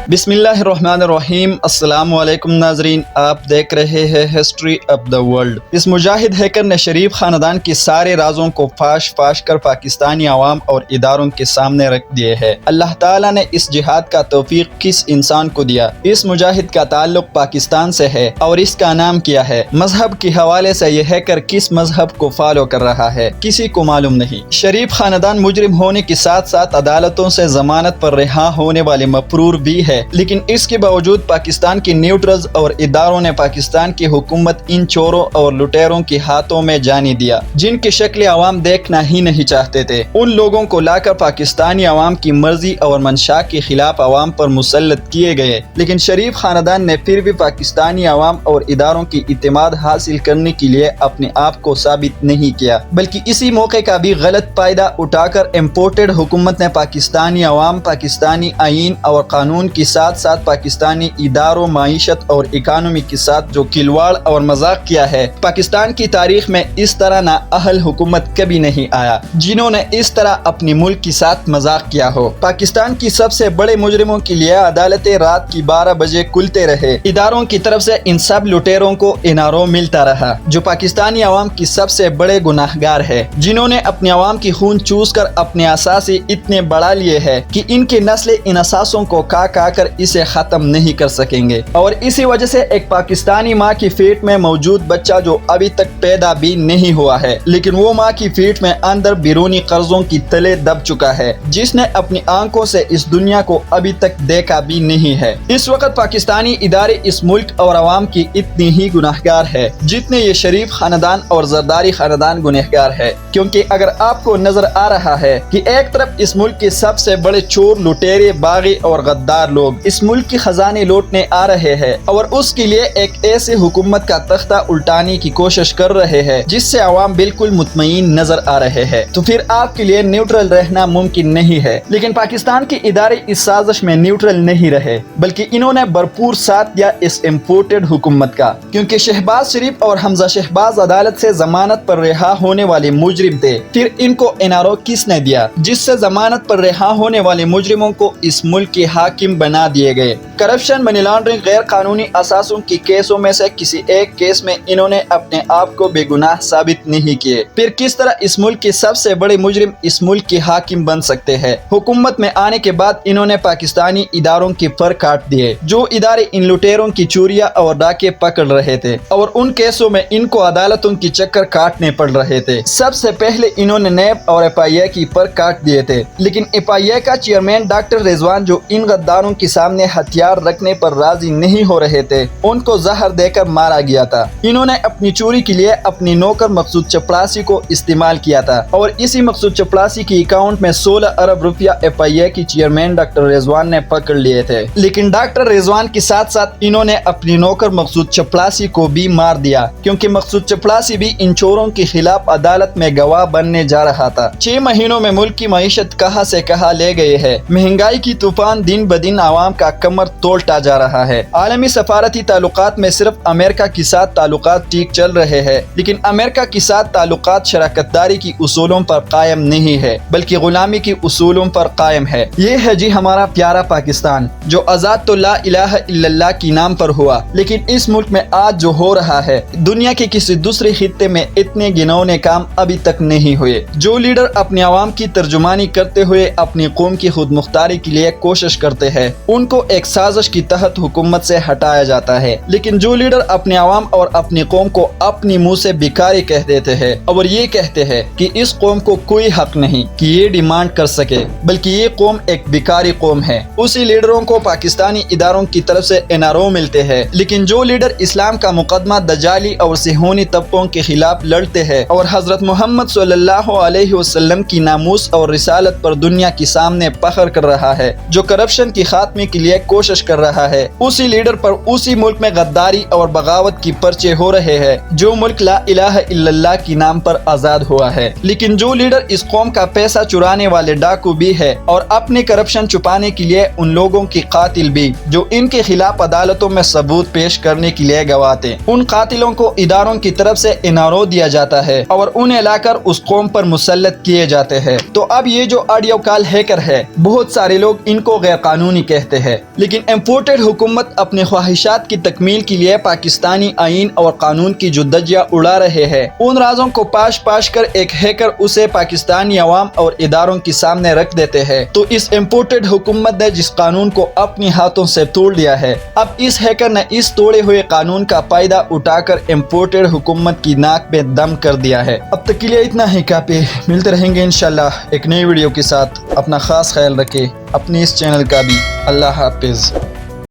بسم اللہ الرحمن الرحیم۔ السلام علیکم ناظرین، آپ دیکھ رہے ہیں ہسٹری آف دا ورلڈ۔ اس مجاہد ہیکر نے شریف خاندان کے سارے رازوں کو فاش فاش کر پاکستانی عوام اور اداروں کے سامنے رکھ دیے ہیں۔ اللہ تعالیٰ نے اس جہاد کا توفیق کس انسان کو دیا؟ اس مجاہد کا تعلق پاکستان سے ہے اور اس کا نام کیا ہے؟ مذہب کے حوالے سے یہ ہیکر کس مذہب کو فالو کر رہا ہے؟ کسی کو معلوم نہیں۔ شریف خاندان مجرم ہونے کے ساتھ ساتھ عدالتوں سے ضمانت پر رہا ہونے والے مفرور بھی ہے، لیکن اس کے باوجود پاکستان کی نیوٹرلز اور اداروں نے پاکستان کی حکومت ان چوروں اور لٹیروں کے ہاتھوں میں جانے دیا جن کی شکل عوام دیکھنا ہی نہیں چاہتے تھے۔ ان لوگوں کو لا کر پاکستانی عوام کی مرضی اور منشا کے خلاف عوام پر مسلط کیے گئے، لیکن شریف خاندان نے پھر بھی پاکستانی عوام اور اداروں کی اعتماد حاصل کرنے کے لیے اپنے آپ کو ثابت نہیں کیا، بلکہ اسی موقع کا بھی غلط فائدہ اٹھا کر امپورٹڈ حکومت نے پاکستانی عوام، پاکستانی آئین اور قانون کے ساتھ ساتھ پاکستانی اداروں، معیشت اور اکانومی کے ساتھ جو کھلواڑ اور مذاق کیا ہے، پاکستان کی تاریخ میں اس طرح نااہل حکومت کبھی نہیں آیا جنہوں نے اس طرح اپنے ملک کے ساتھ مذاق کیا ہو۔ پاکستان کی سب سے بڑے مجرموں کے لیے عدالتیں رات کی 12 بجے کھلتے رہے، اداروں کی طرف سے ان سب لٹیروں کو انارو ملتا رہا جو پاکستانی عوام کی سب سے بڑے گناہگار ہے، جنہوں نے اپنے عوام کی خون چوس کر اپنے اثاثے اتنے بڑھا لیے ہیں کہ ان کے نسلیں ان اثاثوں کو کھا کر اسے ختم نہیں کر سکیں گے، اور اسی وجہ سے ایک پاکستانی ماں کی پیٹ میں موجود بچہ جو ابھی تک پیدا بھی نہیں ہوا ہے، لیکن وہ ماں کی پیٹ میں اندر بیرونی قرضوں کی تلے دب چکا ہے، جس نے اپنی آنکھوں سے اس دنیا کو ابھی تک دیکھا بھی نہیں ہے۔ اس وقت پاکستانی ادارے اس ملک اور عوام کی اتنی ہی گناہگار ہے جتنے یہ شریف خاندان اور زرداری خاندان گنہگار ہے، کیونکہ اگر آپ کو نظر آ رہا ہے کہ ایک طرف اس ملک کے سب سے بڑے چور، لٹیرے، باغی اور غدار لوگ اس ملک کی خزانے لوٹنے آ رہے ہیں اور اس کے لیے ایک ایسے حکومت کا تختہ الٹانے کی کوشش کر رہے ہیں جس سے عوام بالکل مطمئن نظر آ رہے ہیں، تو پھر آپ کے لیے نیوٹرل رہنا ممکن نہیں ہے۔ لیکن پاکستان کے ادارے اس سازش میں نیوٹرل نہیں رہے، بلکہ انہوں نے بھرپور ساتھ دیا اس امپورٹڈ حکومت کا، کیونکہ شہباز شریف اور حمزہ شہباز عدالت سے ضمانت پر رہا ہونے والے مجرم تھے۔ پھر ان کو انارو کس نے دیا جس سے ضمانت پر رہا ہونے والے مجرموں کو اس ملک کے حاکم بنا دیے گئے؟ کرپشن، منی لانڈرنگ، غیر قانونی اثاثوں کی کیسوں میں سے کسی ایک کیس میں انہوں نے اپنے آپ کو بے گناہ ثابت نہیں کیے۔ پھر کس طرح اس ملک کے سب سے بڑے مجرم اس ملک کے حاکم بن سکتے ہیں؟ حکومت میں آنے کے بعد انہوں نے پاکستانی اداروں کے پر کاٹ دیے، جو ادارے ان لٹیروں کی چوریاں اور ڈاکے پکڑ رہے تھے، اور ان کیسوں میں ان کو عدالتوں کی چکر کاٹنے پڑ رہے تھے۔ سب سے پہلے انہوں نے نیب اور ایف آئی اے کی پر کاٹ دیے تھے، لیکن ایف آئی اے کا چیئرمین ڈاکٹر رضوان جو ان غداروں کے سامنے ہتھیار رکھنے پر راضی نہیں ہو رہے تھے، ان کو زہر دے کر مارا گیا تھا۔ انہوں نے اپنی چوری کے لیے اپنی نوکر مقصود چپڑاسی کو استعمال کیا تھا، اور اسی مقصود چپڑاسی کی اکاؤنٹ میں 16 ارب روپیہ ایف آئی اے کی چیئرمین ڈاکٹر رضوان نے پکڑ لیے تھے۔ لیکن ڈاکٹر رضوان کے ساتھ ساتھ انہوں نے اپنی نوکر مقصود چپڑاسی کو بھی مار دیا، کیونکہ مقصود چپڑاسی بھی ان چوروں کے خلاف عدالت میں گواہ بننے جا رہا تھا۔ 6 مہینوں میں ملک کی معیشت کہاں سے کہاں لے گئے ہے، مہنگائی کی طوفان دن بدن عوام کا کمر توڑتا جا رہا ہے۔ عالمی سفارتی تعلقات میں صرف امریکہ کے ساتھ تعلقات ٹھیک چل رہے ہیں، لیکن امریکہ کے ساتھ تعلقات شراکت داری کی اصولوں پر قائم نہیں ہے بلکہ غلامی کی اصولوں پر قائم ہے۔ یہ ہے جی ہمارا پیارا پاکستان، جو آزاد تو لا الہ الا اللہ کے نام پر ہوا، لیکن اس ملک میں آج جو ہو رہا ہے، دنیا کے کسی دوسرے خطے میں اتنے گنونے کام ابھی تک نہیں ہوئے۔ جو لیڈر اپنے عوام کی ترجمانی کرتے ہوئے اپنی قوم کی خود مختاری کے لیے کوشش کرتے ہیں، ان کو ایک سازش کے تحت حکومت سے ہٹایا جاتا ہے، لیکن جو لیڈر اپنے عوام اور اپنی قوم کو اپنی منہ سے بیکاری کہہ دیتے ہیں اور یہ کہتے ہیں کہ اس قوم کو کوئی حق نہیں کہ یہ ڈیمانڈ کر سکے، بلکہ یہ قوم ایک بیکاری قوم ہے، اسی لیڈروں کو پاکستانی اداروں کی طرف سے انارو ملتے ہیں۔ لیکن جو لیڈر اسلام کا مقدمہ دجالی اور صہیونی طبقوں کے خلاف لڑتے ہیں اور حضرت محمد صلی اللہ علیہ وسلم کی ناموس اور رسالت پر دنیا کے سامنے فخر کر رہا ہے، جو کرپشن کی خاتمے کے لیے کوشش کر رہا ہے، اسی لیڈر پر اسی ملک میں غداری اور بغاوت کی پرچے ہو رہے ہیں، جو ملک لا الہ الا اللہ کے نام پر آزاد ہوا ہے۔ لیکن جو لیڈر اس قوم کا پیسہ چرانے والے ڈاکو بھی ہے اور اپنے کرپشن چھپانے کے لیے ان لوگوں کی قاتل بھی جو ان کے خلاف عدالتوں میں ثبوت پیش کرنے کے لیے گواتے، ان قاتلوں کو اداروں کی طرف سے انارو دیا جاتا ہے اور انہیں لا کر اس قوم پر مسلط کیے جاتے ہیں۔ تو اب یہ جو آڈیو کال ہیکر ہے، بہت سارے لوگ ان کو غیر قانونی کہتے ہیں، لیکن امپورٹڈ حکومت اپنے خواہشات کی تکمیل کے لیے پاکستانی آئین اور قانون کی جو دھجیاں اڑا رہے ہیں، ان رازوں کو پاش کر ایک ہیکر اسے پاکستانی عوام اور اداروں کے سامنے رکھ دیتے ہیں، تو اس امپورٹڈ حکومت نے جس قانون کو اپنے ہاتھوں سے توڑ دیا ہے، اب اس ہیکر نے اس توڑے ہوئے قانون کا فائدہ اٹھا کر امپورٹڈ حکومت کی ناک پہ دم کر دیا ہے۔ اب تک کے لیے اتنا ہی کافی، ملتے رہیں گے انشاءاللہ ایک نئی ویڈیو کے ساتھ۔ اپنا خاص خیال رکھیں، اپنے اس چینل کا بھی۔ اللہ حافظ۔